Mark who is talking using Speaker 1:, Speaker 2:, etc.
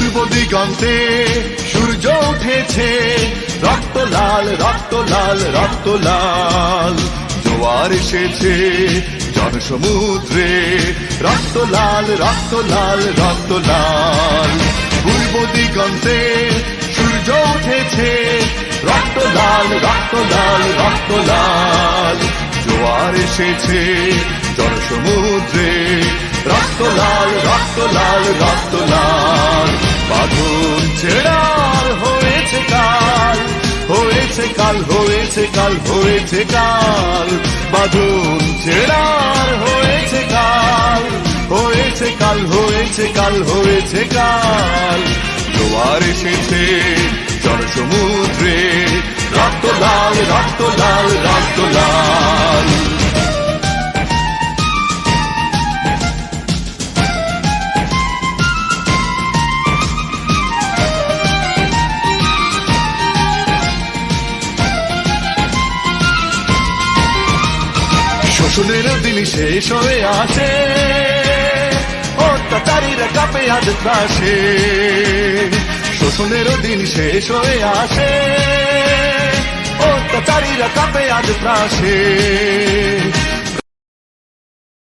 Speaker 1: পূর্ব দিগন্তে সূর্য উঠেছে, রক্ত লাল রক্ত লাল রক্ত লাল। জোয়ার এসেছে জনসমুদ্রে, রক্ত লাল রক্ত লাল রক্ত লাল। পূর্ব দিগন্তে সূর্য উঠেছে, রক্ত লাল রক্ত লাল রক্ত লাল। জোয়ার এসেছে জনসমুদ্রে, রক্ত লাল রক্ত লাল রক্ত লাল। বাঁধন ছেড়ার হয়েছে কাল, হয়েছে কাল হয়েছে কাল হয়েছে কাল। বাঁধন ছেড়ার হয়েছে কাল, হয়েছে কাল হয়েছে কাল হয়েছে কাল। জোয়ার এসেছে জনসমুদ্রে, রক্ত লাল রক্ত লাল রক্ত লাল। শোষণের দিন শেষ হয়ে আসে, অত্যাচারীরা কাঁপে আজ ত্রাসে। শোষণের দিন শেষ হয়ে আসে, অত্যাচারীরা কাঁপে আজ ত্রাসে।